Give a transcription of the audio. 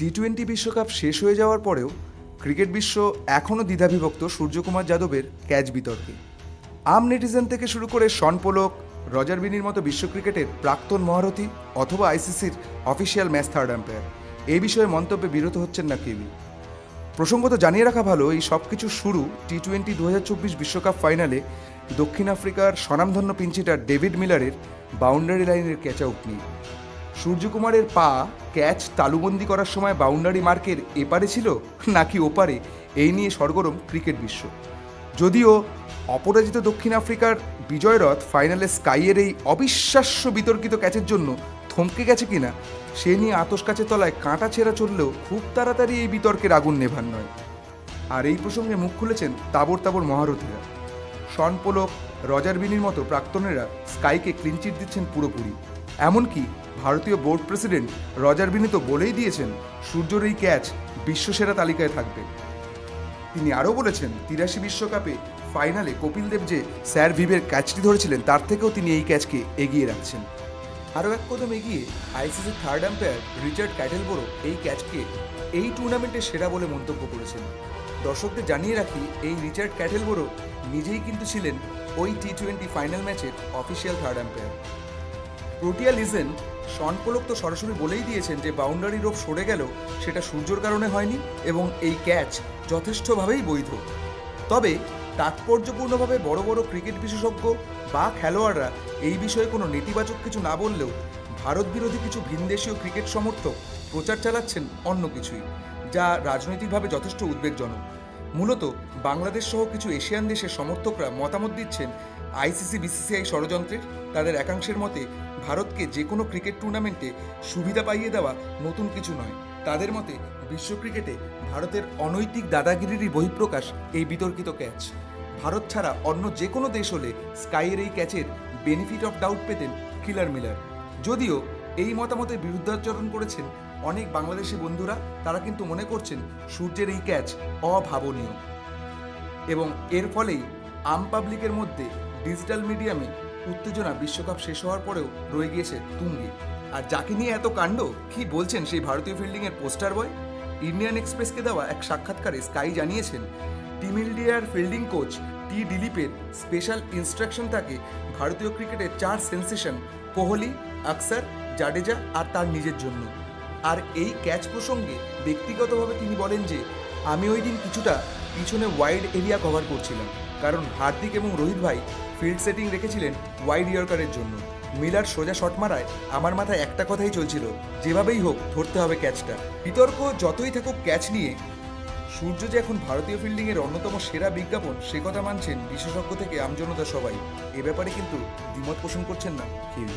টি-20 বিশ্বকাপ শেষ হয়ে যাওয়ার পরেও ক্রিকেট বিশ্ব এখনও দ্বিধাবিভক্ত সূর্যকুমার যাদবের ক্যাচ বিতর্কে। আম নেটিজেন থেকে শুরু করে শন পোলক, রজার বিনির মতো বিশ্ব ক্রিকেটের প্রাক্তন মহারথী অথবা আইসিসির অফিসিয়াল ম্যাচ থার্ড আম্পায়ার এই বিষয়ে মন্তব্যে বিরত হচ্ছেন না কেউই। প্রসঙ্গত জানিয়ে রাখা ভালো, এই সব কিছুর শুরু টি-20 2024 বিশ্বকাপ ফাইনালে দক্ষিণ আফ্রিকার স্বনামধন্য পিঞ্চিটার ডেভিড মিলারের বাউন্ডারি লাইনের ক্যাচ আউট নিয়ে। সূর্যকুমারের পা ক্যাচ তালুবন্দি করার সময় বাউন্ডারি মার্কের এপারে ছিল নাকি ওপারে, এই নিয়ে সরগরম ক্রিকেট বিশ্ব। যদিও অপরাজিত দক্ষিণ আফ্রিকার বিজয়রথ ফাইনালে স্কাইয়ের এই অবিশ্বাস্য বিতর্কিত ক্যাচের জন্য থমকে গেছে কিনা সে নিয়ে আতশ কাচের তলায় কাঁটা ছেঁড়া চললেও খুব তাড়াতাড়ি এই বিতর্কের আগুন নেভান নয়। আর এই প্রসঙ্গে মুখ খুলেছেন তাবর তাবর মহারথীরা। শন পোলক, রজার বিনির মতো প্রাক্তনেরা স্কাইকে ক্লিনচিট দিচ্ছেন পুরোপুরি। এমনকি ভারতীয় বোর্ড প্রেসিডেন্ট রজার বিনি তো বলেই দিয়েছেন সূর্যর এই ক্যাচ বিশ্বসেরা তালিকায় থাকবে। তিনি আরও বলেছেন 83 বিশ্বকাপে ফাইনালে কপিল দেব যে স্যার ভিভের ক্যাচটি ধরেছিলেন তার থেকেও তিনি এই ক্যাচকে এগিয়ে রাখছেন। আরও এক কদম এগিয়ে আইসিসির থার্ড আম্পায়ার রিচার্ড ক্যাটেলবোরো এই ক্যাচকে এই টুর্নামেন্টের সেরা বলে মন্তব্য করেছেন। দর্শকদের জানিয়ে রাখি, এই রিচার্ড ক্যাটেলবোরো নিজেই কিন্তু ছিলেন ওই টি-20 ফাইনাল ম্যাচের official third umpire. Protea legend Shaun Pollock তো সরাসরি বলেই দিয়েছেন যে বাউন্ডারি রোপ সরে গেল সেটা সূর্যর কারণে হয়নি এবং এই ক্যাচ যথেষ্টভাবেই বৈধ। তবে তাৎপর্যপূর্ণভাবে বড় বড় ক্রিকেট বিশেষজ্ঞ বা খেলোয়াড়রা এই বিষয়ে কোনো নেতিবাচক কিছু না বললেও ভারত বিরোধী কিছু ভিনদেশীয় ক্রিকেট সমর্থক প্রচার চালাচ্ছেন অন্য কিছুই, যা রাজনৈতিকভাবে যথেষ্ট উদ্বেগজনক। মূলত বাংলাদেশ সহ কিছু এশিয়ান দেশের সমর্থকরা মতামত দিচ্ছেন আইসিসি বিসিসিআই ষড়যন্ত্রের। তাদের একাংশের মতে ভারতকে যে কোনো ক্রিকেট টুর্নামেন্টে সুবিধা পাইয়ে দেওয়া নতুন কিছু নয়। তাদের মতে বিশ্ব ক্রিকেটে ভারতের অনৈতিক দাদাগিরিরই বহিঃপ্রকাশ এই বিতর্কিত ক্যাচ। ভারত ছাড়া অন্য যে কোনো দেশ হলে স্কাইয়ের এই ক্যাচের বেনিফিট অফ ডাউট পেতেন কিলার মিলার। যদিও এই মতামতের বিরুদ্ধাচরণ করেছেন অনেক বাংলাদেশি বন্ধুরা, তারা কিন্তু মনে করছেন সূর্যের এই ক্যাচ অভাবনীয় এবং এর ফলেই আম পাবলিকের মধ্যে ডিজিটাল মিডিয়ামে উত্তেজনা বিশ্বকাপ শেষ হওয়ার পরেও রয়ে গিয়েছে তুঙ্গে। আর যাকে নিয়ে এত কাণ্ড, কি বলছেন সেই ভারতীয় ফিল্ডিংয়ের পোস্টার বয়? ইন্ডিয়ান এক্সপ্রেসকে দেওয়া এক সাক্ষাৎকারে স্কাই জানিয়েছেন টিম ইন্ডিয়ার ফিল্ডিং কোচ টি দিলীপের স্পেশাল ইনস্ট্রাকশন থাকে ভারতীয় ক্রিকেটের 4 সেন্সেশন কোহলি, আকসার, জাডেজা আর তার নিজের জন্য। আর এই ক্যাচ প্রসঙ্গে ব্যক্তিগতভাবে তিনি বলেন যে আমি ওই দিন কিছুটা পিছনে ওয়াইড এরিয়া কভার করছিলাম, কারণ হার্দিক এবং রোহিত ভাই ফিল্ড সেটিং রেখেছিলেন ওয়াইড ইয়র্কারের জন্য। মিলার সোজা শট মারায় আমার মাথায় একটা কথাই চলছিল, যেভাবেই হোক ধরতে হবে ক্যাচটা। বিতর্ক যতই থাকুক ক্যাচ নিয়ে, সূর্য যে এখন ভারতীয় ফিল্ডিংয়ের অন্যতম সেরা বিজ্ঞাপন সে কথা মানছেন বিশেষজ্ঞ থেকে আমজনতা সবাই। এ ব্যাপারে কিন্তু দ্বিমত পোষণ করছেন না কেউ।